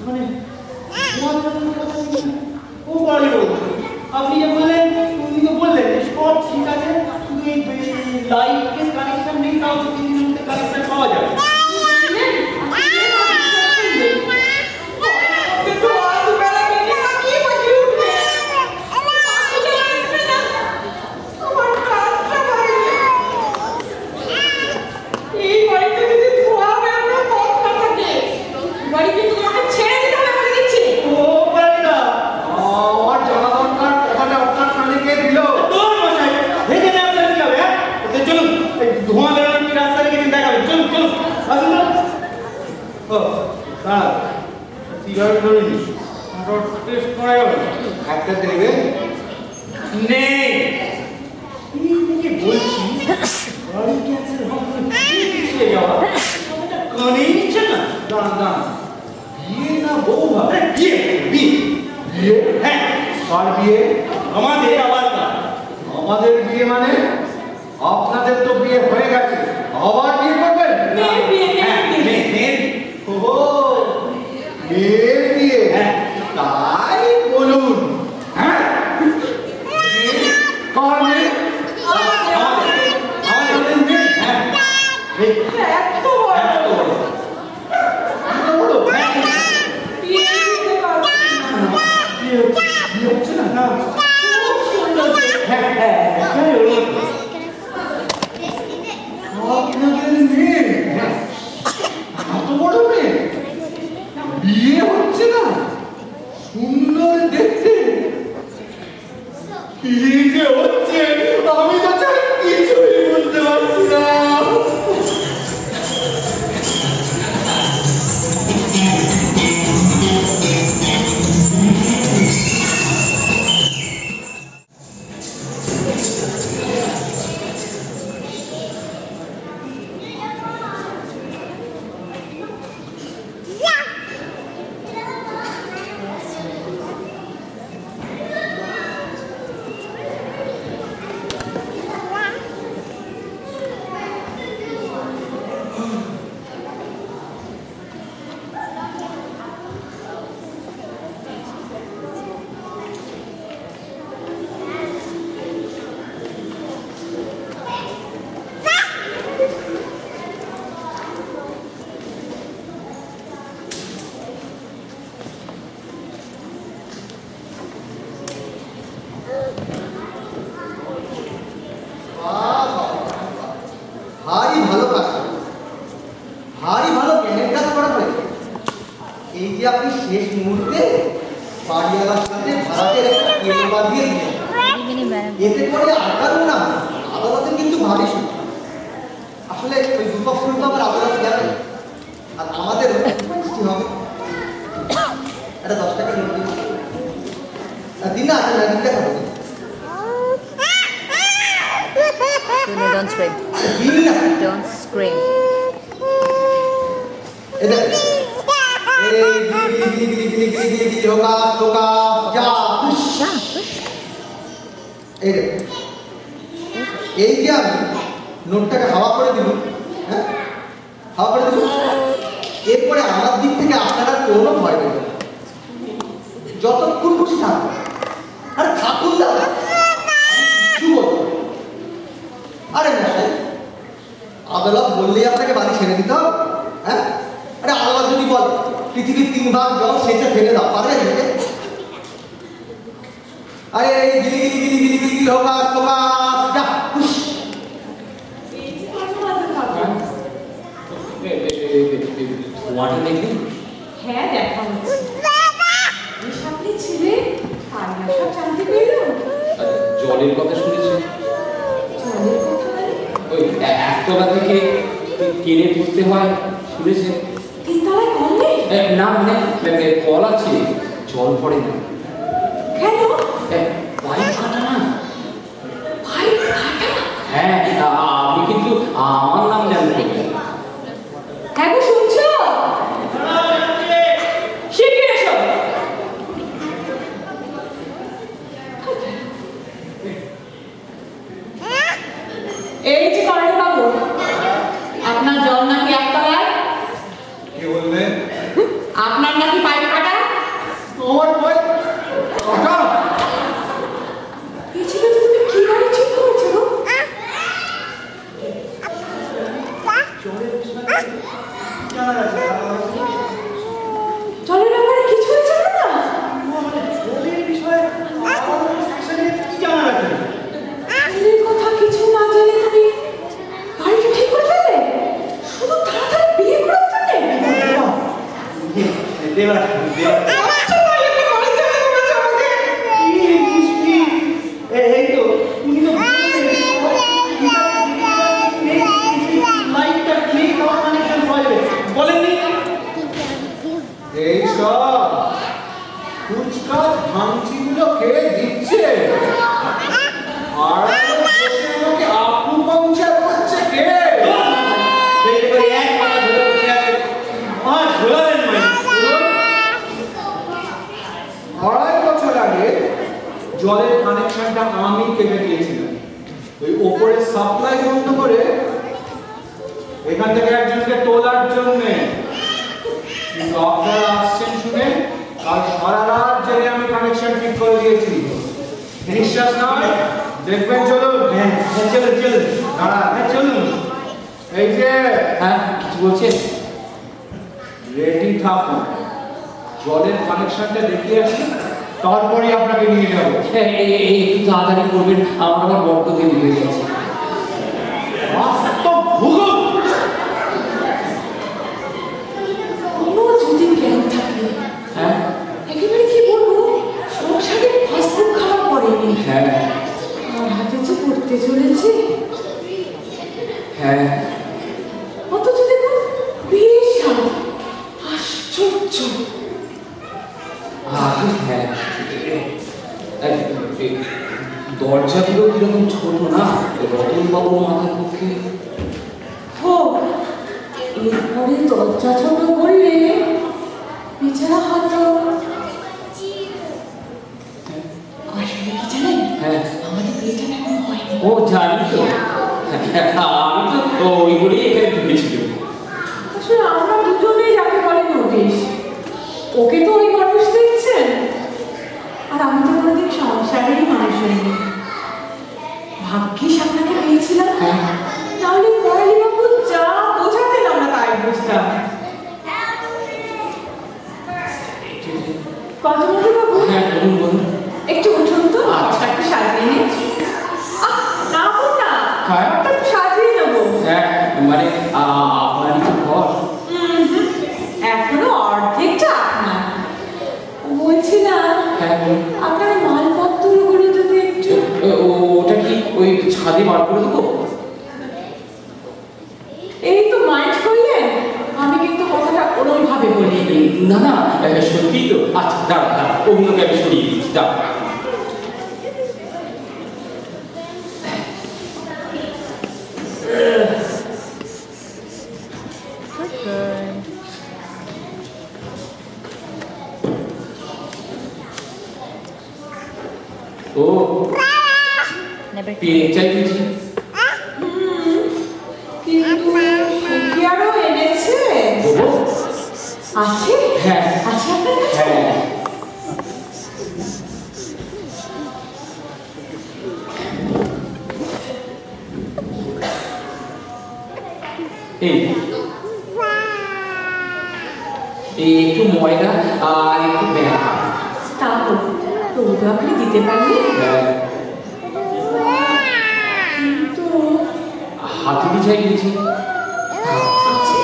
মানে ও বলো আপনি যে বললেন তুমি তো বললেন সব ঠিক আছে শুধু এই লাইটের কানেকশন নেই তাও 3 দিনের মধ্যে কানেকশন পাওয়া যাবে আমাদের বিয়ে মানে আপনাদের তো বিয়ে হয়ে গেছে আবার বিয়ে করবেন মেয়ের বিয়ে তাই বলুন হ্যাঁ বিয়ে হচ্ছে না সুন্দর দেখতে কি যে হচ্ছে আমি তো চাই কিছুই বুঝতে পারছি না Don't scream. Don't scream. এই যে আমি নোটটাকে হাওয়া করে দিল হ্যাঁ হাওয়া করে দিল এরপরে আমার দিক থেকে আপনারা কোনো ভয় পেবেন না যতক্ষণ খুশি থাকুন আরে থাকুন না আরে মশাই আদালত বললেই আপনাকে বাড়ি ছেড়ে দিতে হবে হ্যাঁ আরে আদালত যদি বল পৃথিবীর 3 ভাগ জল সেচে ফেলে দাও পারবেন নাকি আরে গিলি গিলি গিলি গিলি গিলি হোকাস হোকাস যা খুশ ওয়াটার দেখলি হ্যাঁ দেখা হচ্ছে আপনি ছিলে কান্না সব জানতে পেলো জলের কথা শুনেছি জলের কথা ওই একতলা থেকে কেড়ে পড়তে হয় শুনেছেন তিনতলায় কলে না মানে কল আছে জল পড়ে না কেন পাইপ কাটা না পাইপ কাটা হ্যাঁ আপনি কিন্তু আমার নাম জানতে হ্যাঁ গো শুনছো শিগগির এসো এই যে করেন বাবু আপনার জল নাকি একতলায় কে বললেন জানার আছে? জলের ব্যাপারে কিছুই জানো না? জলের বিষয়ে আমার স্পেশালি কি জানার আছে? জলের কথা কিছু না জেনে তুমি বাড়িটা ঠিক করে ফেললে? শুধু তাড়াতাড়ি বিয়ে করার জন্যে? দেবার এই তো উনি তো লাইটটা ক্লিক হওয়ার কানেকশন বলেননি? এই সব ফুচকা ভাঙচিগুলো খেয়ে দিচ্ছে আর আমাকে আপু পাঞ্চার করছে কে? এক কথা ধরে বসে আছে ঝোলালেন আড়াই বছর আগে জলের কানেকশনটা আমি কেটে দিয়েছিলাম ওই ওপরের সাপ্লাই বন্ধ করে এখান থেকে একজনকে তোলার জন্য। কিন্তু আপনারা আসছেন শুনে আর সারা রাত জেনে আমি কানেকশন ঠিক করে দিয়েছি। বিশ্বাস নয় দেখবেন, চলুন। হ্যাঁ চলুন চলুন দাঁড়া, চলুন। এই যে হ্যাঁ কিছু বলছেন? রেডি থাকুন, জলের কানেকশনটা দেখিয়ে আসি, তারপরে আপনাকে নিয়ে যাবো। একটু তাড়াতাড়ি করবেন, আমার আবার বড্ড দেরি হয়ে গেছে। বাস্তব ভূগোল কোনো যদি জ্ঞান থাকে, হ্যাঁ একেবারে কি বলবো, সংসারে ফাস্টফুড খাওয়া পড়েনি। হ্যাঁ আমার হাতে যে পড়তে চলেছে, হ্যাঁ অথচ দেখুন বেশ আশ্চর্য। হ্যাঁ দরজাগুলো কিরকম ছোট না, রতনবাবুর মাথার পক্ষে। হো, এরপরে দরজা ছোট করলে বেচারা হয়তো আসলে কি জানেন, হ্যাঁ আমাদের বিয়েটা এখন হয়নি। ও জানি তো, আমি তো ওই বলেই এখানে ঢুকেছিলাম। আসলে আমরা দুজনেই যাকে বলে নোটিশ, ওকে তো ওই মানুষ দেখছেন, আর আমি তো কোনোদিন সংসারেরই মানুষ হইনি। ভাগ্যিস আপনাকে পেয়েছিলাম, তাহলে পড়ালি বাবু যা বোঝাতেন আমরা তাই বুঝতাম। কজমতি বাবু, হ্যাঁ বলুন বলুন। একটু উঠুন তো, আচ্ছা। একটু সাজিয়ে নিন। নামুন না, হ্যাঁ। একটু সাজিয়ে নেবো। হ্যাঁ মানে আপনারই তো ঘর। এখনো অর্ধেকটা আপনার। বলছিলাম, হ্যাঁ বলুন। আপনার মালপত্রগুলো যদি একটু ওটা কি ওই ছাদে বার করে দেবো? এই তো মাইন্ড করলেন, আমি কিন্তু কথাটা ওরকম ভাবে বলিনি। না না সত্যি তো। আচ্ছা দাঁড়া দাঁড়া, ওগুলোকে আমি সরিয়ে দিচ্ছি, দাঁড়া। ও Never. পেয়ে চাই বুঝি? কিন্তু সে কি আরো এনেছে? দেবো? আছে? হ্যাঁ আছে আপনার কাছে? হ্যাঁ এই একটু ময়দা আর একটু ব্যাগ। তা তো আপনি দিতে পারবেন? কিন্তু হাতে বিছাই দিয়েছি। আছে?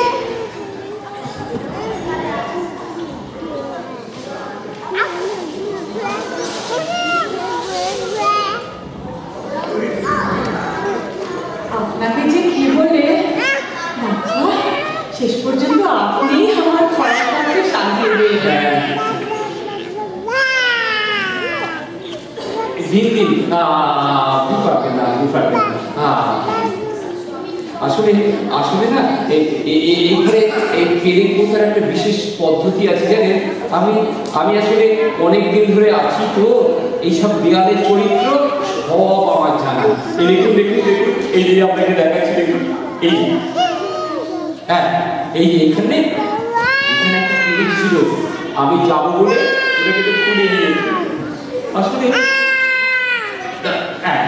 আপনাকে যে কি বলে, শেষ পর্যন্ত আপনি আমার ফলাফলকে শান্তি দিলেন। দিন দিন পারবেন না, পারবেন না। আসলে আসলে না এইখানে এই পেরেক বোঝার একটা বিশেষ পদ্ধতি আছে জানেন। আমি আসলে অনেক দিন ধরে আছি তো, এইসব দেয়ালের চরিত্র সব আমার জানা। এই দেখুন দেখুন দেখুন, এই যে আপনাকে দেখাচ্ছি দেখুন, এই হ্যাঁ এই এখানে এখানে একটা পেরেক ছিল, আমি যাবো বলে ওটাকে খুলে নিয়েছি। আসলে হ্যাঁ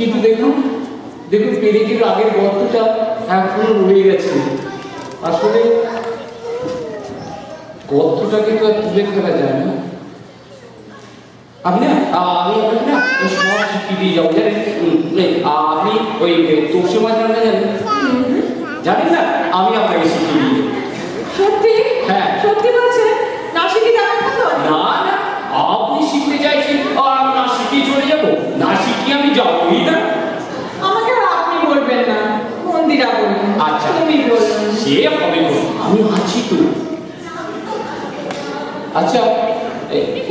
কিন্তু দেখুন দেখুন পেরেকের আগের গর্তটা এখনো রয়ে গেছে। আসলে গর্তটাকে তো আর তুলে ফেলা যায় না। আমি আপনাকে না সব শিখিয়ে দিয়ে যাবো জানেন। আপনি ওই তোষে মাছ রান্না জানেন? জানেন না? আমি আপনাকে শিখিয়ে দিয়ে যাবো। সত্যি? হ্যাঁ। সত্যি বলছেন? না শিখে যাবেন না তো? না না, আপনি শিখতে চাইছেন আর আমি না শিখিয়ে চলে যাবো? না শিখিয়ে আমি যাবোই না। আমাকে আর আপনি বলবেন না, মন্দিরা বলবেন। আচ্ছা তুমি বলবেন। সে হবে গো, আমি আছি তো। আচ্ছা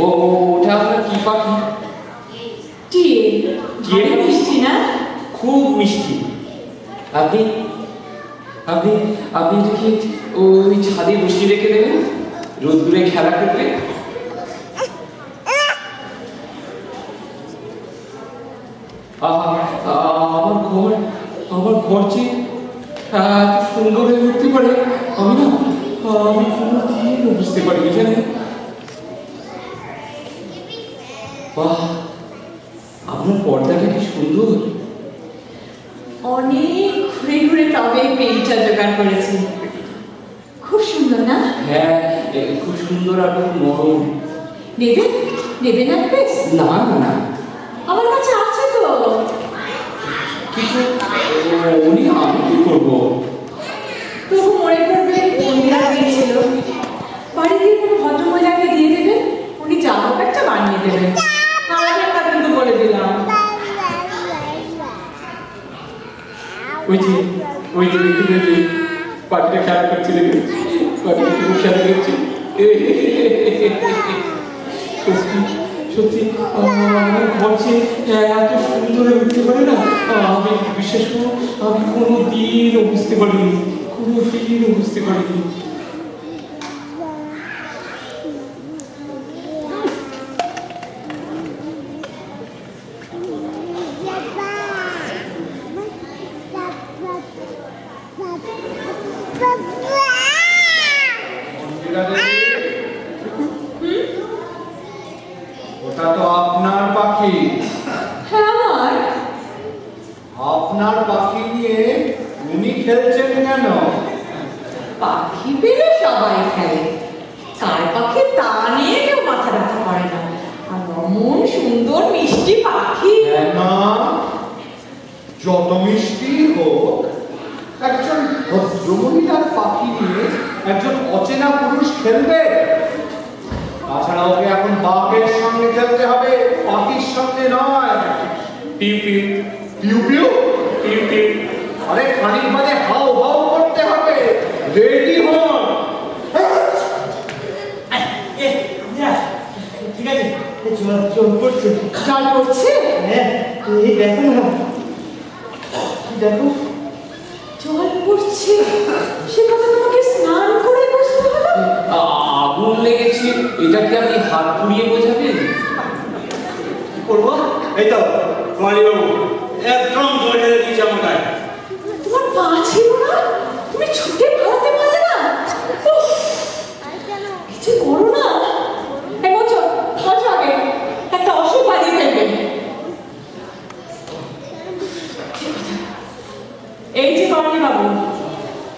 ওটা আপনার কি পাখি? টিয়ে। টিয়ে? ভারী মিষ্টি না? খুব মিষ্টি। আপনি আপনি আপনি এটাকে ওই ছাদে বসিয়ে রেখে দেবেন, রোদ্দুরে খেলা করবে। আমার ঘর যে এত সুন্দর হয়ে উঠতে পারে আমি কোনোদিনও বুঝতে পারিনি জানেন। বাহ, আপনার পর্দাটা কি সুন্দর। অনেক ঘুরে ঘুরে তবে পেইন্টটা জোগাড় করেছি। খুব সুন্দর না? হ্যাঁ, খুব সুন্দর আর খুব নরম। নেবেন? নেবেন এক পিস? না না না, আমার কাছে আছে তো। কিন্তু উনি আমি কি করবো? তবু মনে করবে মন্দিরা গিয়েছিল, বাড়ি গিয়ে কোনো ভদ্রমহিলাকে দিয়ে দেবেন, উনি যা হোক একটা বানিয়ে দেবেন। আমাকে একটা কিন্তু বলে দিলাম। ওই যে পাখিটা খেলা করছে, দেখুন পাখিটা খুব খেলা করছে। সত্যি সত্যি আমার ঘর যে এত সুন্দর হয়ে উঠতে পারে না, আমি বিশ্বাস করুন আমি কোনোদিনও বুঝতে পারিনি, কোনোদিনও বুঝতে পারিনি। ওটা তো আপনার পাখি। হ্যাঁ আমার। আপনার পাখি নিয়ে উনি খেলছেন কেন? পাখি পেলে সবাই খেলে, কার পাখি তা নিয়ে কেউ মাথা ব্যথা করে না। আর অমন সুন্দর মিষ্টি পাখি। না, যত মিষ্টি হোক, একজন ভদ্রমহিলার পাখি নিয়ে একজন অচেনা পুরুষ খেলবে? তাছাড়া ওকে এখন বাঘের সঙ্গে খেলতে হবে, পাখির সঙ্গে নয়। পিউ পিউ পিউ পিউ পিউ পিউ। আরে খানিক বাদে হাউ হাউ করতে হবে, রেডি হন। ঠিক আছে, জল পড়ছে। জল পড়ছে? হ্যাঁ, এই দেখো না, দেখো জল পড়ছে, সে কথা তোমাকে স্নান করে বসতে হলো? আগুন লেগেছে, এটাকে আপনি হাত পুড়িয়ে বোঝাবেন? কি করবো? এই তো কুমারী বাবু একদম জল ঢেলে দিয়েছে আমার গায়ে। তোমার পা ছিল না? তুমি ছুটে পালাতে পারলে না? উফ, কিছু করো না। এই বছর আগে একটা অসুখ বাড়িয়ে ফেলবে। এই যে কর্ণী বাবু,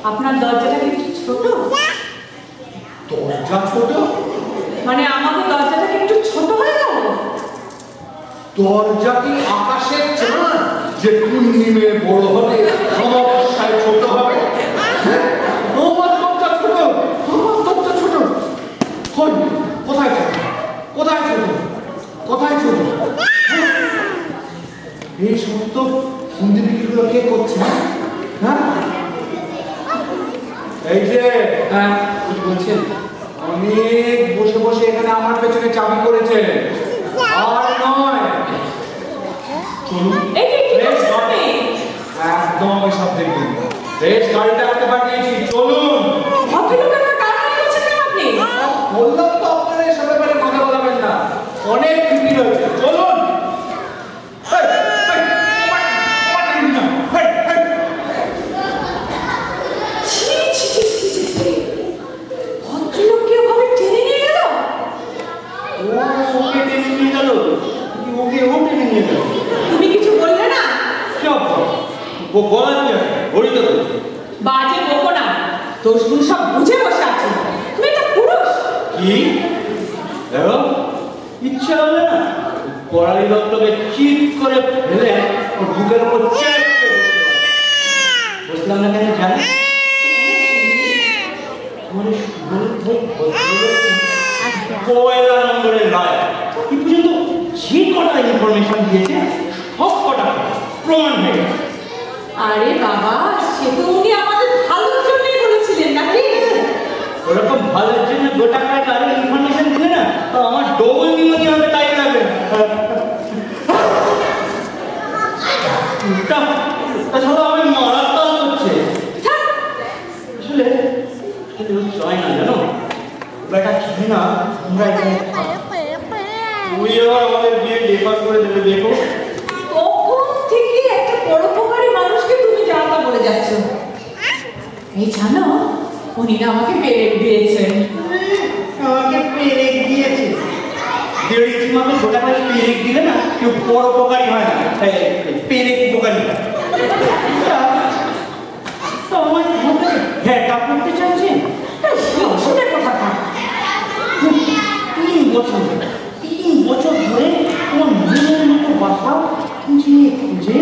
আপনার দরজাটা কি একটু ছোট? দরজা ছোট? মানে আমাদের দরজাটা কি একটু ছোট হয়ে গেল? দরজা কি আকাশের চাঁদ যে পূর্ণিমে বড় হবে, অমাবস্যায় ছোট হবে? হ্যাঁ? আমার দরজা ছোট, আমার দরজা ছোট। কই, কোথায় ছোট, কোথায় ছোট, কোথায় ছোট? হ্যাঁ? এই সমস্ত মন্দিরগুলো কে করছে? হ্যাঁ, এই যে হ্যাঁ, কি বলছেন? অনেক বসে বসে এখানে আমার পেছনে চাবি করেছে, আর নয়। চলুন, এই যে কি করছেন আপনি? একদম এসব দেখুন, রেস গাড়িটা করতে পাঠিয়েছি, চলুন। ভদ্রলোকের না কারণ করছেন কেন আপনি? বললাম তো আপনারা এসব ব্যাপারে কথা বলাবেন না, অনেক ত্রুটি রয়েছে, চলুন। এই, এই, ওমা টেনে নিন না, এই, এই। ছি, ছি, ছি, ছি, ছি, ছি। ভদ্রলোককে ওভাবে টেনে নিয়ে গেল? ওকে টেনে নিয়ে গেল, ওকে ও টেনে নিয়ে গেল। তুমি কিছু বললে না? বলার কি আছে ওরই তো বাজে বকো না, দোষগুলো সব বুঝে বসে আছে। তুমি একটা পুরুষ। কি দেখো ইচ্ছা হলে না পড়ালি দত্তকে চিৎ করে ফেলে ওর বুকের উপর চেপে বসলাম না কেন জানি পয়লা নম্বরের রায় কি পর্যন্ত যে কটা ইনফরমেশন দিয়েছে সব কটা প্রমাণ হয়ে গেছে। আরে বাবা, সে তো উনি আমাদের ভালোর জন্যই বলেছিলেন নাকি? ওরকম ভালোর জন্য গোটা কাজ আরো ইনফরমেশন দিলে না তো আমার ডবল নিউমোনি হবে তাই লাগবে। তাছাড়া আমি মারাত্মক হচ্ছে আসলে চাই না জানো বেটা চাই না আমরা এখানে তুই এবার আমাদের বিয়ে ডিফার করে দেবে দেখো। কখন থেকে একটা পরোপকারী মানুষকে তুমি জানতা বলে যাচ্ছ? এই জানো, উনি না আমাকে পেরেক দিয়েছেন। আমাকে পেরেক দিয়েছে দেড়ি মাকে গোটা কাজ পেরেক দিলে না কেউ পরোপকারী হয় না পেরেক উপকারী হয়। আমার ঘেটা করতে চাইছেন শুনে কথা থাক। 3 বছর ধরে তোমার মনের মতো বাসা খুঁজিয়ে খুঁজে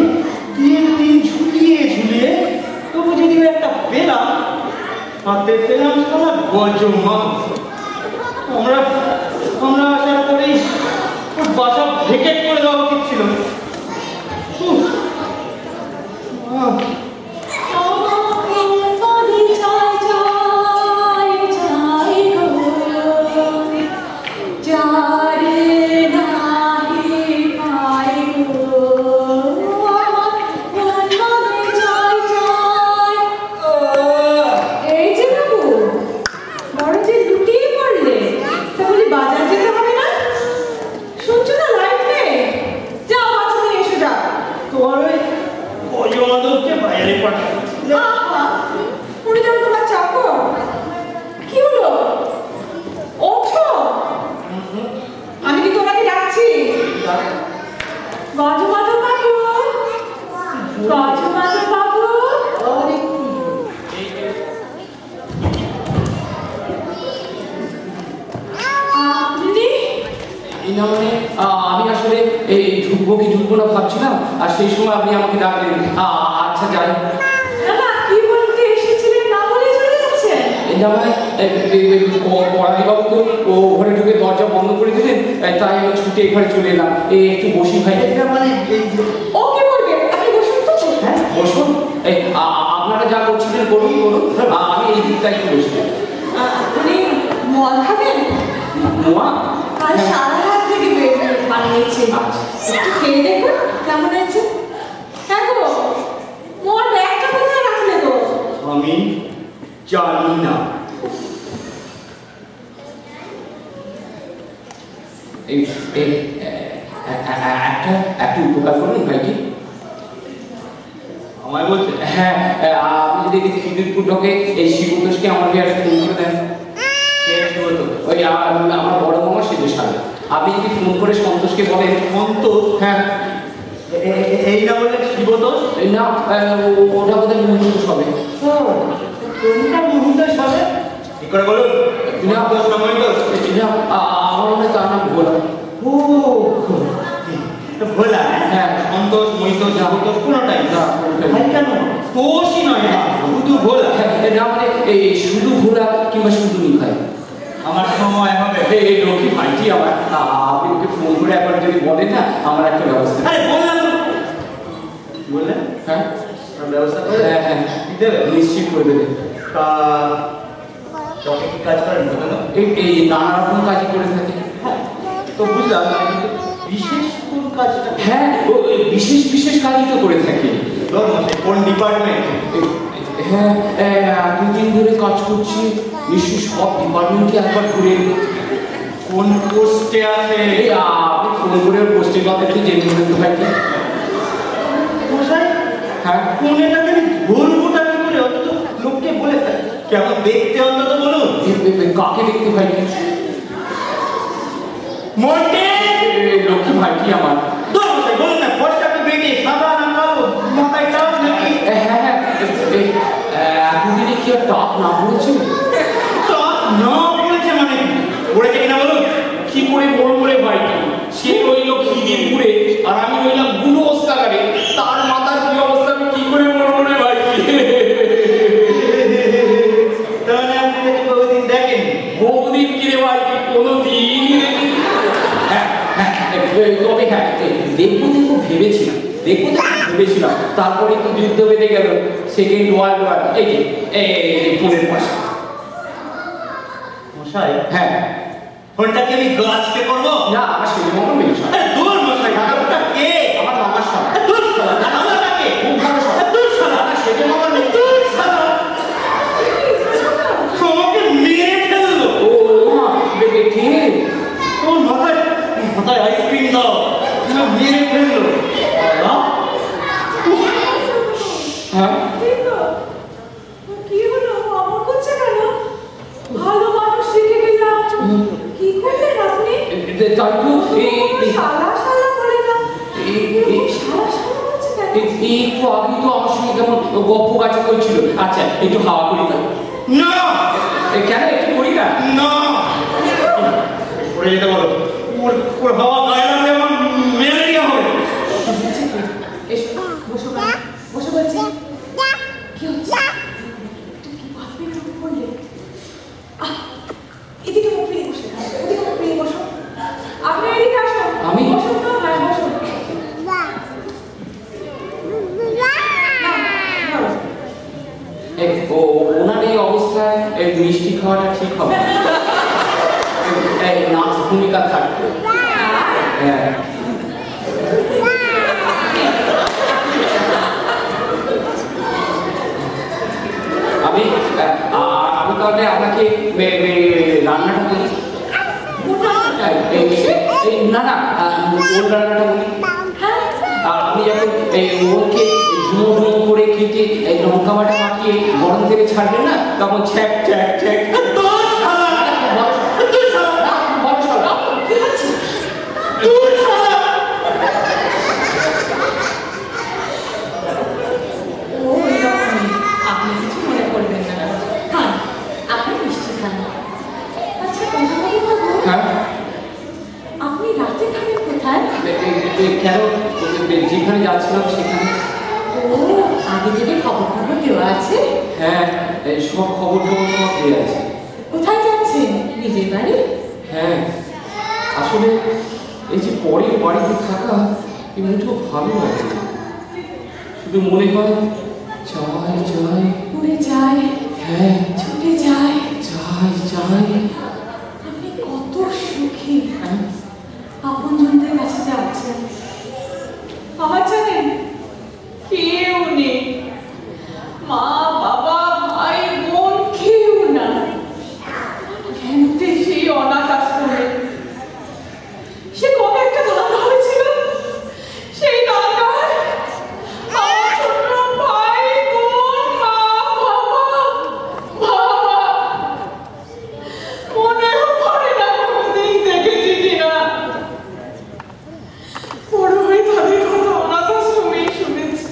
3 দিন ঝুলিয়ে তবু যদি একটা পেলাম হাতে পেলাম সারা গজমা। আমরা আশা করি বাসা ভেকেট করে দেওয়া উচিত ছিল। আমি আসলে এই ঢুকবো কি ঢুকবো না ভাবছিলাম আর সেই সময় আপনি আমাকে ডাকলেন। আচ্ছা যাই। কি বলতে এসেছিলেন না বলে চলে যাচ্ছেন? পড়ালি বাবু তো ও ঘরে ঢুকে দরজা বন্ধ করে দিলেন, তাই আমি ছুটে এই ঘরে চলে এলাম। একটু বসি ভাই। মানে ও কি বলবে? আপনি বসুন তো। হ্যাঁ বসুন। আপনারা যা করছিলেন করুন করুন, আমি এই দিকটা একটু বসি। উনি মদ খাবেন? মোয়া আর সারা রাত থেকে বানিয়েছে, একটু খেয়ে দেখুন কেমন আছে। হ্যাঁ গো, মোর ব্যাগটা কোথায় রাখলে গো? আমি জানি না। একটা উপকার করুন ভাইকে। আমায় বলছে হ্যাঁ, আপনি যদি খিদিরপুর ঢোকে এই শিবতোষকে আমার বিয়ারে ফোন করে দেন। ওই আমার বড় মামা সেজে সাথে আপনি যদি ফোন করে সন্তোষকে বলেন। সন্তোষ? হ্যাঁ এই না বললে শিবতোষ? না, ওটা বোধহয় মুহূর্ত হবে। কোনটা মুহূর্ত হবে কি করে বলুন? আমার মনে হয় তার নাম ভোলা। ও ভোলা? হ্যাঁ সন্তোষ মহিতোষ যাবতোষ কোনোটাই না। ভাই কেন তোষই নয় শুধু ভোলা? না মানে এই শুধু ভোলা কিংবা শুধু নিখাই। আমার সময় হবে। এই লক্ষ্মী ভাইটি আমার, আপনি ওকে ফোন করে একবার যদি বলেন না আমার একটা ব্যবস্থা। আরে বললাম তো। বললেন? হ্যাঁ ব্যবস্থা করে? হ্যাঁ হ্যাঁ দেবে নিশ্চিত করে দেবে। কি কাজ করেন বলেন? এই নানা রকম কাজই করে থাকে। তো বুঝলাম কিন্তু বিশেষ কোন কাজটা? হ্যাঁ বিশেষ বিশেষ কাজই তো করে থাকি। কোন ডিপার্টমেন্ট? হ্যাঁ 2-3 ধরে কাজ করছি, নিশ্চয়ই সব ডিপার্টমেন্টকে একবার ঘুরে। কোন পোস্টে আছে? আপনি ফোন করে পোস্টের কথা একটু জেনে নেবেন ভাইকে। মশাই হ্যাঁ কোন এটাকে ধরবোটা কি করে? অন্তত লোককে বলে কেমন দেখতে অন্তত বলুন। কাকে দেখতে ভাইকে? মোটে লক্ষ্মী ভাইটি আমার। বলুন না ফর্সা কি বেটে সাদা না কালো? না বলেছে? তা না বলেছে মানে বলেছে কিনা বলুন? কি করে বলবো রে ভাই? সে রইল খিদিরপুরে আর আমি রইলাম গুণবস্তাগারে। তার মাথার কি অবস্থা আমি কি করে বলবো রে ভাই? তাহলে আপনি নাকি বহুদিন দেখেন? বহুদিন কি রে ভাই? কোনোদিনই দেখিনি। হ্যাঁ হ্যাঁ, তবে হ্যাঁ দেখবো ভেবেছিলাম। তারপরে তো যুদ্ধ বেঁধে গেল, সেকেন্ড ওয়ার্ল্ড ওয়ার। এই যে ফোনের পাশে। মশাই, হ্যাঁ, ফোনটাকে আমি গাছকে করবো? না আমার সেদিন মতো নেই। দূর মশাই, ফোনটা কে? আমার মামার সাথে দূর শালা, আমারটা কে? খুব ভালো সব। দূর শালা, সেদিন মতো নেই। দূর শালা, আমাকে মেরে ফেললো। ও মা, বেবে কে? ওর মাথায় আইসক্রিম দাও, মেরে ফেললো। হ্যাঁ, কি হলো? অমন করছে কেন? ভালো মানুষ রেখে গেলাম। কি করলেন আপনি? তাই তো শালা শালা বলে না। শালা শালা বলছে কেন? একটু আগে তো আমার সঙ্গে কেমন গপ্প গাছা করছিল। আচ্ছা একটু হাওয়া করি না? না কেন একটু করি না? না, পড়ে যেতে বলো। ওর হাওয়া গায়ে লাগলে আমার ম্যালেরিয়া হবে। এসো, বসো বাবা, বসো বলছি। কি হচ্ছে? তুমি কি ভাববে চুপ করলে? এদিকে মুখ ফিরিয়ে বসে থাকো, ওদিকে মুখ ফিরিয়ে বসো। আপনি এদিকে আসুন। আমি? বসুন তো, হ্যাঁ বসুন। ওনার এই অবস্থায় মিষ্টি খাওয়াটা ঠিক হবে? নাচ ভূমিকা থাকবে। হ্যাঁ, আমি তাহলে আপনাকে রান্নাটা বলি। না না, ওর রান্নাটা বলি। আপনি যখন ওকে ঝুমো করে খেতে লঙ্কা বাটা মাখিয়ে গরম থেকে ছাড়বেন না, তখন ছ্যাক ছ্যাক ছ্যাক। আপনি কিছু মনে করবেন না। খান, আপনি মিষ্টি খান। আচ্ছা, হ্যাঁ, আপনি রাতে খাবেন কোথায়? কেন? যেখানে যাচ্ছিলাম সেখানে। ও, আগে থেকে খবর দেওয়া আছে? হ্যাঁ, সব খবর সব দিয়ে আছে। কোথায় যাচ্ছেন? নিজের বাড়ি? হ্যাঁ, আসলে এই যে পরের বাড়িতে থাকা এই মুঠো ভালো লাগে না। শুধু মনে হয় চাই উড়ে যায়, হ্যাঁ, ছুটে যায়। চাই। আপনি কত সুখী, আপনজনদের কাছে যাচ্ছেন। আমার জানেন কেউ নেই, মা বাবা ভাই বোন কেউ না। কেনতে সেই অনাথ আশ্রমে সে কবে একটা দাঙ্গা হয়েছিল, সেই দাঙ্গায় আমার ছোট ভাই বোন মা বাবা মনেও পড়ে না কোনদিন দেখেছি কিনা। বড় হয়ে তাদের কথা অনাথ আশ্রমেই শুনেছি।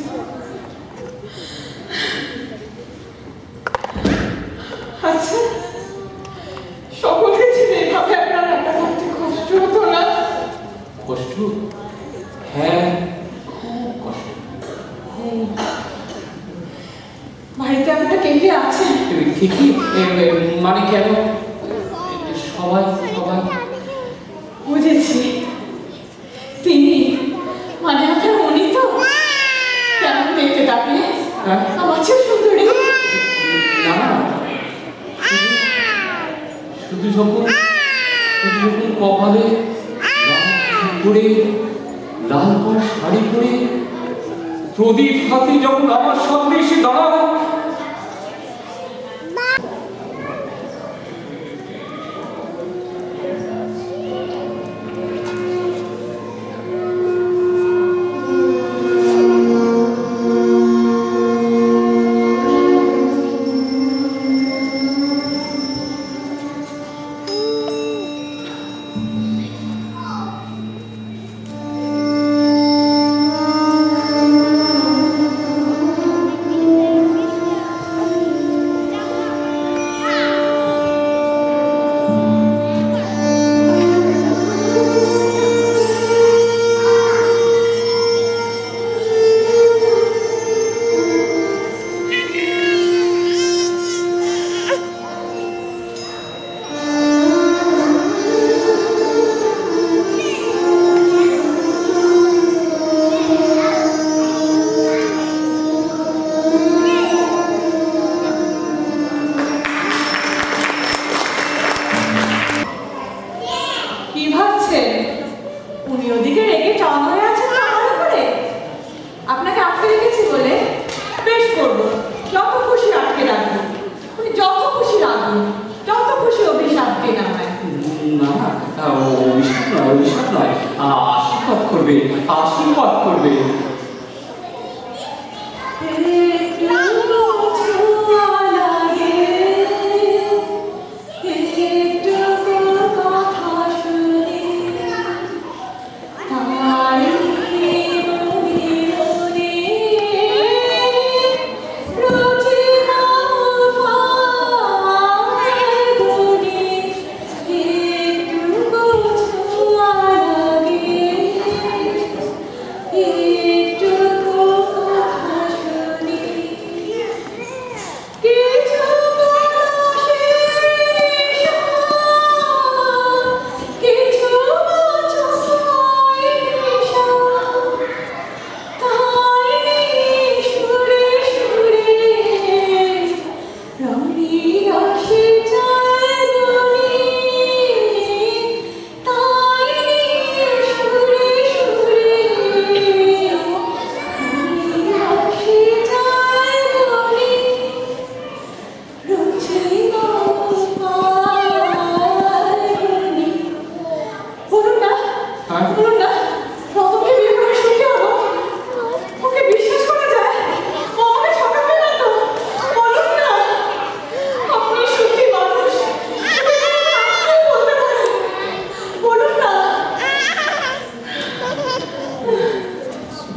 আচ্ছা, সকলকে ছেড়ে এভাবে আপনার একা থাকতে কষ্ট হতো না? কষ্ট? হ্যাঁ, খুব কষ্ট। বাড়িতে আপনার কে কে আছে? ঠিকই, মানে কেন? সবাই বুঝেছি, তিনি মানে আপনার উনি তো? কেমন দেখতে তাকে? হ্যাঁ? আমার চেয়ে সুন্দরী? না, শুধু যখন কপালে লাল পাড় শাড়ি পরে প্রদীপ হাতে যখন আমার সামনে এসে দাঁড়ায়, ওদিকে রেগে চন হয়ে আছেন না আমার উপরে? আপনাকে আটকে রেখেছি বলে বেশ করবো, যত খুশি আটকে রাখবো, উনি যত খুশি রাখবো, যত খুশি অভিশাপ দিন আমায়। না, অভিশাপ নয়, আশীর্বাদ করবে, আশীর্বাদ করবে।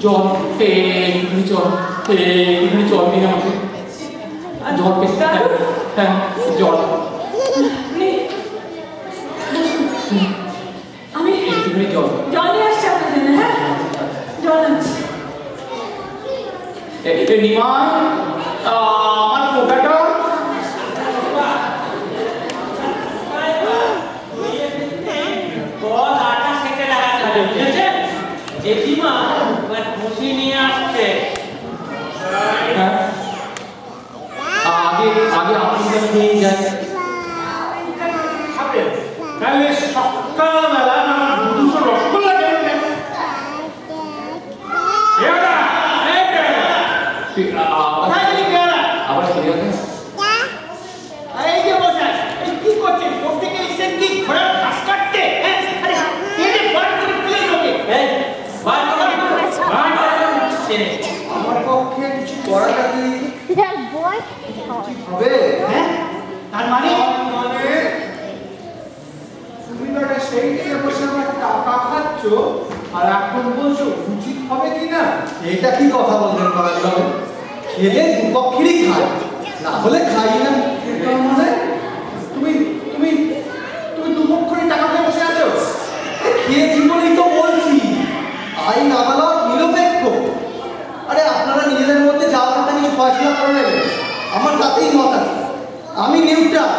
জল, এখানে জল, এখানে জল নিয়ে আমাকে জল পেতে, হ্যাঁ জল, আমি একটুখানি জল, জল নিয়ে আসছি আপনার জন্য। হ্যাঁ, জল আনছি। নিমাই, আমার পোকাটা জেঠিমা খুশি নিয়ে আসছে। আগে আপনার নিয়ে যায়। তাহলে সকালবেলা আমার দুশো রসগোল্লা দেবেন। আবার ফিরে গেছে। এই যে বসাই, এই কি করছেন? প্রত্যেকে এসেছেন কি ঘোড়ার ঘাস কাটতে? আরে কেটে বার করে ফেলে লোকে। বার করে আমার পক্ষে কিছু করাটা কি That boy. হবে? হ্যাঁ, তার মানে তুমি তো একটা সেই থেকে বসে আমার টাকা খাচ্ছ আর এখন বলছো উচিত হবে কিনা? এটা কি কথা বললেন বাবা? খেলে দুপক্ষেরই খায়, না হলে খাই না। তার মানে তুমি তুমি তুমি দুপক্ষের টাকা দিয়ে বসে আছো? খেয়েছি বলেই তো বলছি, আইন আদালত নিরপেক্ষ। আরে আপনারা নিজেদের মধ্যে যা কথা নিয়ে ফয়সলা করে নেবেন, আমার তাতেই মত আছে, আমি নিউট্রাল।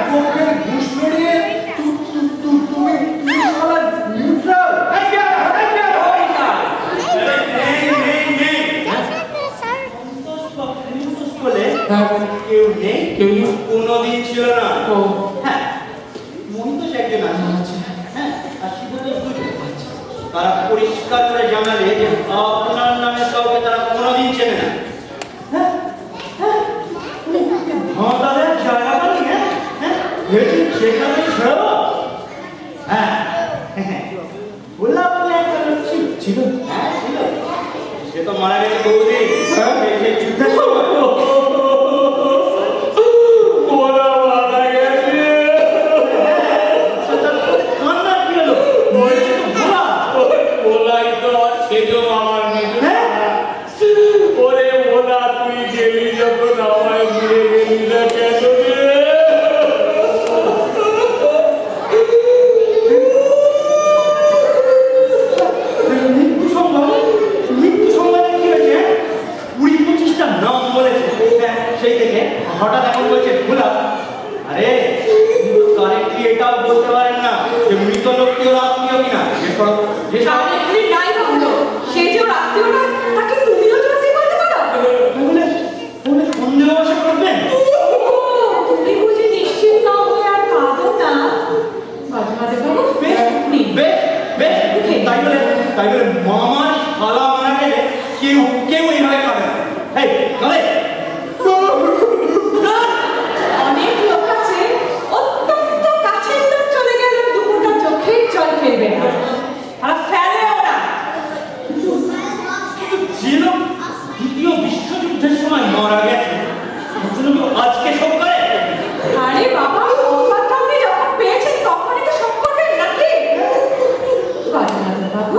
দুপক্ষের ঘুষ মেরিয়ে তুমি শালা নিউট্রাল। কেউ নেই, কোনোদিন ছিল না। হ্যাঁ, মহিতোষ একজন আছে, হ্যাঁ, আর শিবতোষ দুজন। তারা পরিষ্কার করে জানালে যে আপনার নামে কাউকে তারা কোনোদিন চেনে না। হ্যাঁ, হ্যাঁ, তাদের জায়গা পানি, হ্যাঁ, হ্যাঁ, সেখানে ছেড়ো। হ্যাঁ, হ্যাঁ, বললাম বলে একটা লোক ছিল, হ্যাঁ ছিল, সে তো মারা গেছে বহুদিন, সে যুদ্ধের সময়। হঠাৎ এখন বলছে ভোলা। আরে কারেক্টলি এটাও বলতে পারেন না যে মৃত লোকটি ওর আত্মীয় কিনা। কারেক্টলি নাই বলতো, সে যে ওর আত্মীয় না, তাকে তুমিও জলদি বলতে পারো? বলে সন্দেহ বসে করবেন। তুমি বুঝি নিশ্চিত না হয়ে আর কাঁদো না? মাঝে মাঝে বলো, বেশ বেশ, তাই বলে মামার শালা মারা গেলে কেউ এইভাবে খাবে না। এই খাবে অনেক লোক আছে অত্যন্ত কাছের লোক চলে গেলে দুপুরটা চোখেই জল ফেলবে না, আর ফেলেও না। কিন্তু যে লোক দ্বিতীয় বিশ্বযুদ্ধের সময় মারা গেছে আজকে সব করে। আরে বাবা, সংবাদটা আপনি যখন পেয়েছেন তখনই তো সব করবেন নাকি? বাবু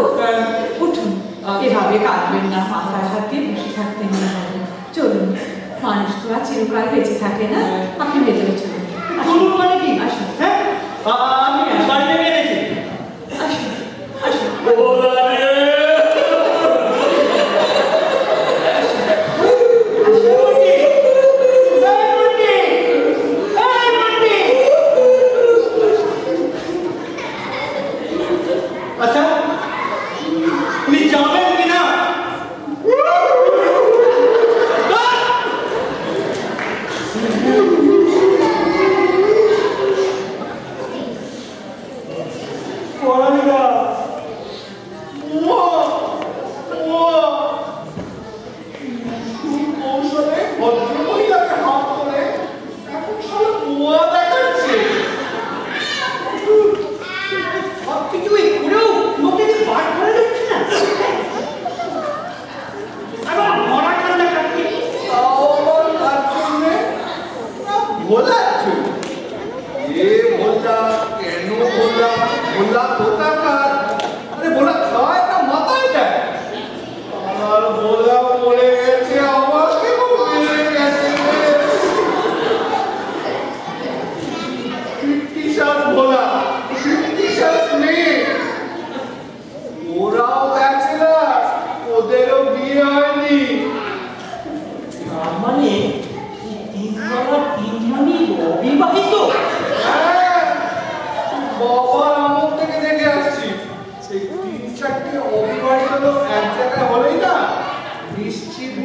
উঠুন, এভাবে কাঁদবেন না, মাথায় হাত দিয়ে বসে থাকতে নিয়ে হবে। চলুন, মানুষ তো আর চিরকাল বেঁচে থাকে না, আপনি ভেতরে চলুন। চলুন মানে কি? আসুন, হ্যাঁ, আমি বাড়িতে বেরিয়েছি। আসুন, আসুন। আচ্ছা, উনি যাবেন কিনা?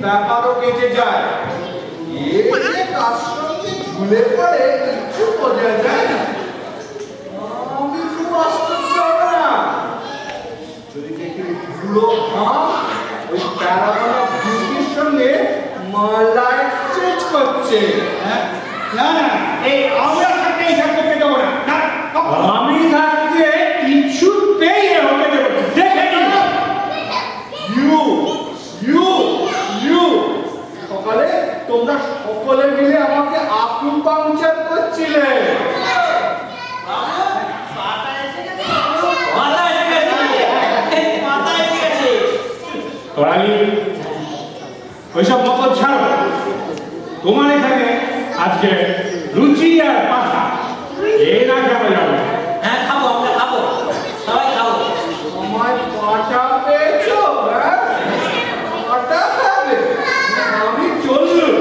ব্যাপারও কেটে যায়, কার সঙ্গে ঝুলে পড়ে কিছু বোঝা যায় না। আমি খুব আশ্চর্য না যদি দেখি ধুলো ওই প্যারাগন অফ বিউটির সঙ্গে লাইফ চেঞ্জ করছে। না না, এই আমরা থাকতে এই থাকতে পেতে পারবো না। আমি থাকতে কিছুতেই হতে দেবো। দেখে সকালে তোমরা সকলে মিলে আমাকে আকুপাংচার করছিলে। ওইসব মত ছাড়ো, তোমার এখানে আজকে লুচি আর পাঠা এই না খাওয়া যাবে। হ্যাঁ খাবো, আমরা খাবো, সবাই খাবো। আমার পাঠা পেয়েছো? পাঠা খাবে? আমি চললুম।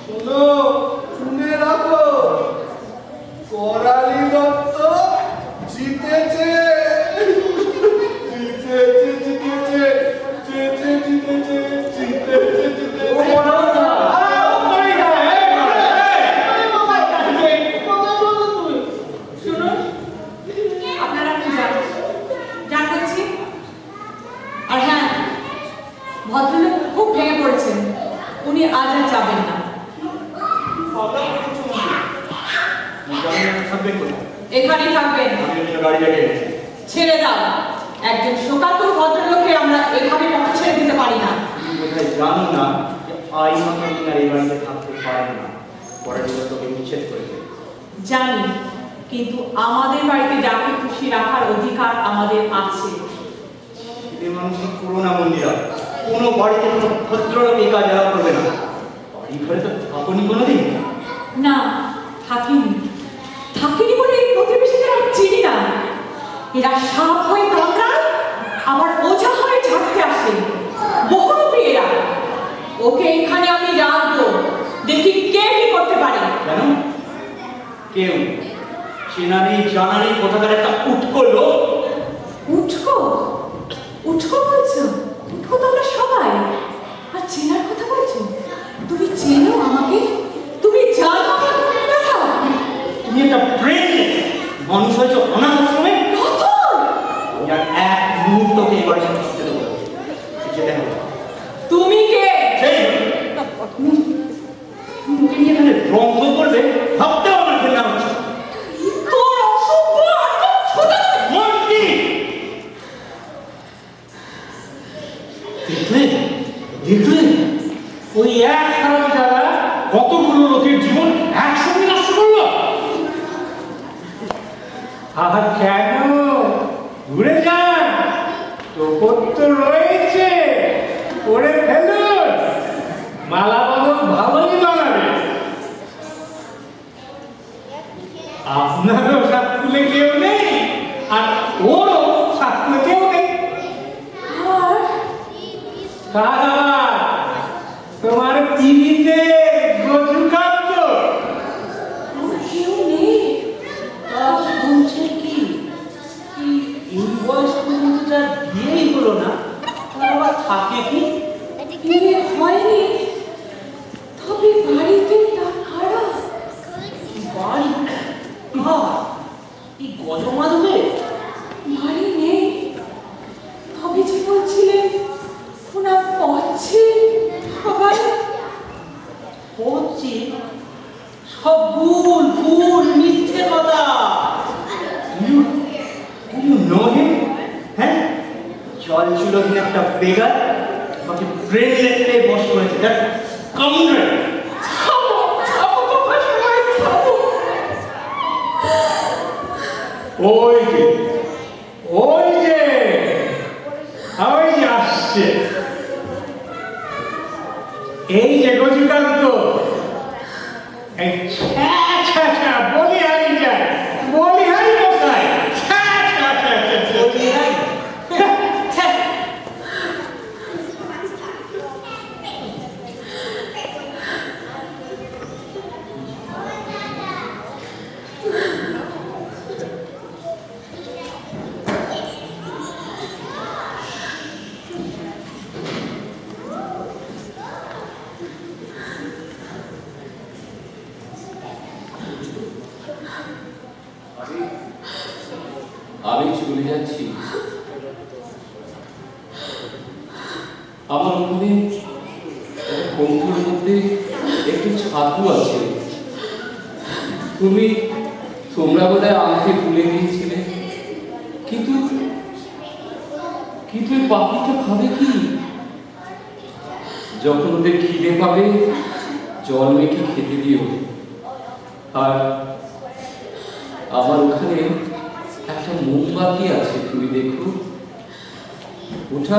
শোনো, শুনে রাখো, করালি দত্ত জিতেছে। ভদ্রলোক খুব ভেঙে পড়েছেন, উনি আজ আর যাবেন না। এখানেই থাকবেন। ছেড়ে দাও, একজন শোকাতুর ভদ্রলোককে আমরা এভাবে পথে ছেড়ে দিতে পারি না। জানো না আইন এই বাড়িতে থাকতে পারে না, পরে তোকে নিষেধ করেছে। জানি, কিন্তু আমাদের বাড়িতে যাকে খুশি রাখার অধিকার আমাদের আছে। মানুষের করোনা মন্দিরা কোনো বাড়িতে কোনো ভদ্রলোক এই কাজ এরা করবে না। বাড়ি ঘরে তো থাকুনি কোনোদিন। না, থাকিনি বলে এই প্রতিবেশীদের আমি চিনি না। এরা সাপ হয়ে কামড়ায়, আবার ওঝা হয়ে ঝাড়তে আসে। বহুরূপী এরা। ওকে এখানে আমি রাখবো, দেখি কে কি করতে পারে। কেন? কেউ চেনা নেই জানা নেই কোথাকার একটা উটকো লোক। উটকো বলছো? উটকো তো আমরা সবাই। আর চেনার কথা বলছো? তুমি চেনো আমাকে? তুমি জানো আমার কথা? তুমি একটা ব্রেন মানুষ হয়েছে অনাথ আশ্রমে। আমি আর এক মুহূর্তকে এই বাড়িতে থাকতে দেবো না। যেতে হবে। তুমি কে? মুখে নিয়ে এখানে রঙ্গ করবে ভাবতেও আমার ঘৃণা হচ্ছে। তোর অসভ্য আজব ছোট মন্ত্রী! দেখলে ওই এক হারাম যারা কতগুলো লোকের জীবন একসঙ্গে নষ্ট করলো। আর কেন ঘুরে যান, তোর তো রয়েছে, করে ফেলুন, মালা বদল ভালোই বানাবে। আপনারও সাতকুলে কেউ নেই, আর ওরও সাতকুলে কেউ নেই। কার তোমার টিভিতে গজুকান্ত কেউ নেই। শুনছে কি এই বয়স পর্যন্ত যার বিয়েই হলো না, তার আবার থাকে কি? বিয়ে হয়নি, তবে বাড়িতে টাকারা। বাড়ি কার? এই গজমাধবে? বাড়ি নেই, তবে যে বলছিলেন ওনার পথে সবাই হচ্ছে সব ভুল ভুল মিথ্যে কথা। নহে হ্যাঁ, জল ছিল একটা বেগার, আমাকে ব্রেনলেস পেয়ে বস করেছে। দ্যাট কাউন্টার ওই যে ওই যে ওই যে আসছে, এই যে গজুকান্ত। এই ছ্যা ছ্যা ছ্যা বলি হাই যায়, বলি হাই বসায়, ছ্যা ছ্যা ছ্যা ছ্যা ছ্যা। আমি চলে যাচ্ছি। আমার মনে বন্ধুর মধ্যে একটি ছাতু আছে। তোমরা বোধহয় আনতে ভুলে গিয়েছিলে, কিন্তু এই পাখিটা খাবে কি? যখন ওদের খিদে পাবে জল মেখে খেতে দিও। আর আমার ওখানে একটা মোমবাতি আছে, তুমি দেখো। ওটা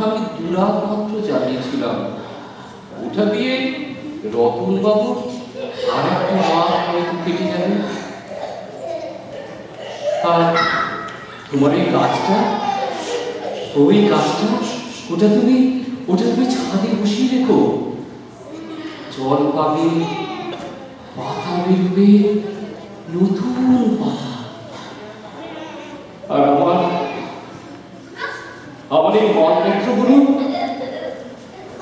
আমি দুরাত মাত্র জ্বালিয়েছিলাম। ওটা দিয়ে রতনবাবু আর একটা মাছ হয়তো কেটে যাবে। আর তোমার এই গাছটা, ওই গাছটা, ওটা তুমি ছাদে বসিয়ে রেখো। জল পাবে, পাতা বেরোবে, নতুন পাতা। আর আমার এই মলমূত্রগুলো,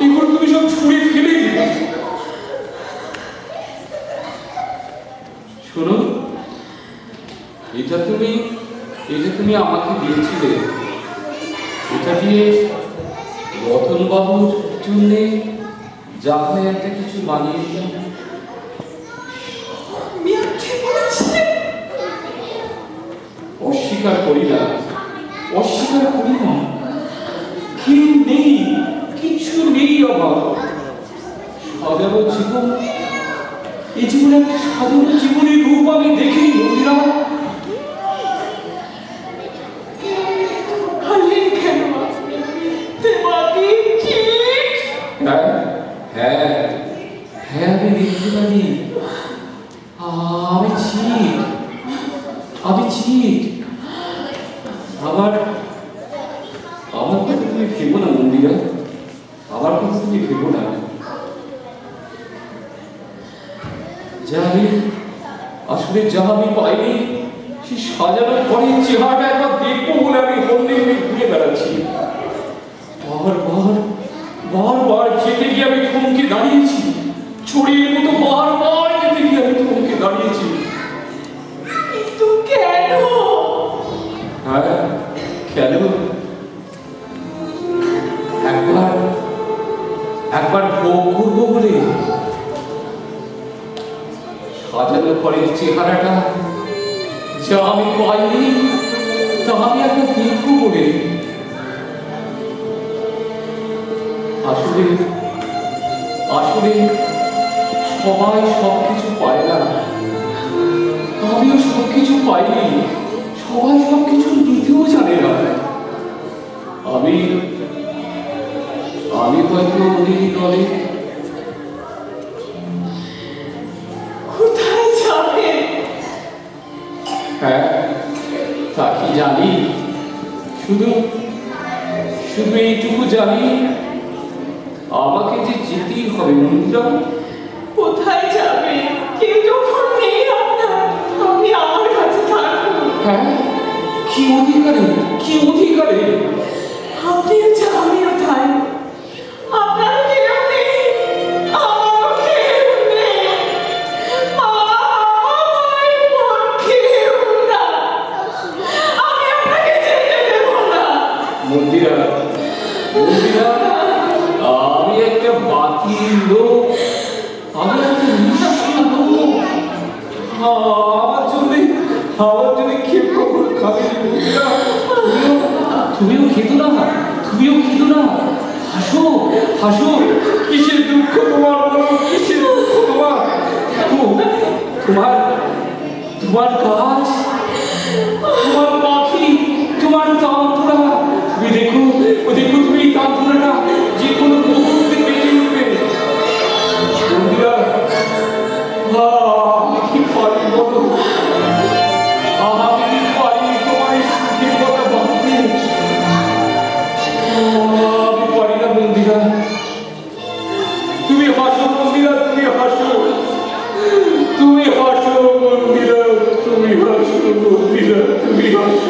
এগুলো তুমি সব ছুঁড়ে ফেলে দিবে। শোনো, এটা তুমি আমাকে দিয়েছিলে। এটা দিয়ে রতনবাবুর জন্য যা হয় একটা কিছু বানিয়ে দিলাম। অস্বীকার করি না, কেউ নেই, কিছু নেই আমার। সাধারণ জীবন, এই জীবনে একটা সাধারণ জীবনের রূপ আমি দেখিনি নদীরা। হ্যাঁ, আমি দেখতে পারি। আমি চিট। আমার কথা তুমি ভেবো না মন্দিরা, আমার কথা তুমি ভেবো না। যা আমি পাইনি, সে সাজানোর পরে চেহারাটা একবার দেখবো বলে আমি হন্যে ঘুরে বেড়াচ্ছি। বারবার যেতে গিয়ে আমি থমকে দাঁড়িয়েছি, চোরের মতো বারবার যেতে গিয়ে আমি থমকে দাঁড়িয়েছি। কিন্তু সাজানো ঘরের চেহারাটা যা আমি পাইনি তা আমি একটা দীর্ঘ বলে আসলে আসলে সবাই সবকিছু পায় না, আমিও সবকিছু পাইনি, সবাই সবকিছু নিতেও জানে না। আমি হয়তো ওদেরই দলে। কোথায় যাবে? হ্যাঁ, তা কি জানি, শুধু এইটুকু জানি আমাকে যে যেতেই হবে। মন্দিরা, কোথায় যাবে? কেউ যখন নেই আপনার, আপনি আমার কাছে থাকুন। হ্যাঁ, কি অধিকারে, কি অধিকারে? আপনিও যা, আমিও তাই। আপনার কেউ নেই, আমারও কেউ নেই। আমার কেউ না। আমি আপনাকে যেতে দেব না। মন্দিরা, আমি একটা বাতিল লোক, আমি একটা নিঃস্ব লোক। আমার জন্য খেয়ে কখন খাবে? মন্দিরা, তুমিও খেতো না, হাসো হাসো। কিসের দুঃখ তোমার বলো, কিসের দুঃখ তোমার? তোমার গাছ, তোমার পাখি, তোমার তান্তরা, তুমি দেখো তুমি এই তান্তরাটা যে কোনো মুহূর্তে বেঁচে উঠবে। মন্দিরা, আমি কি পারি বলো, আমি কি পারি তোমার এই সুখের কথা ভাবতে? আমি পারি না মন্দিরা। তুমি হাসো মন্দিরা, তুমি হাসো, তুমি হাসো মন্দিরা, তুমি হাসো মন্দিরা, তুমি হাসো।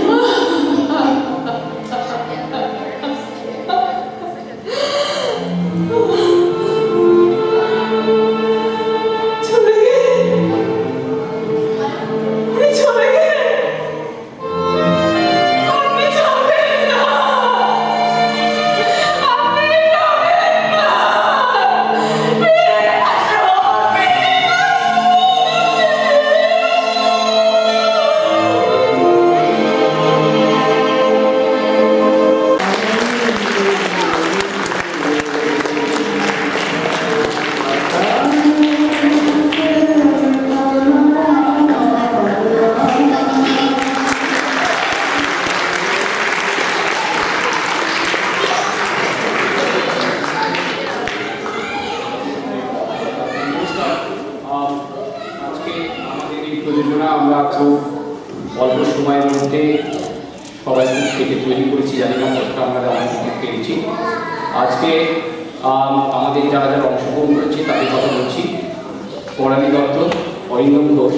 আমরা খুব অল্প সময়ের মধ্যে সবাই থেকে তৈরি করেছি, জানি না কতটা আমরা অনেক সময় পেরেছি। আজকে আমাদের যারা অংশগ্রহণ করেছে তাদের কথা বলছি। পরাণী দত্ত, অরিন্দম ঘোষ,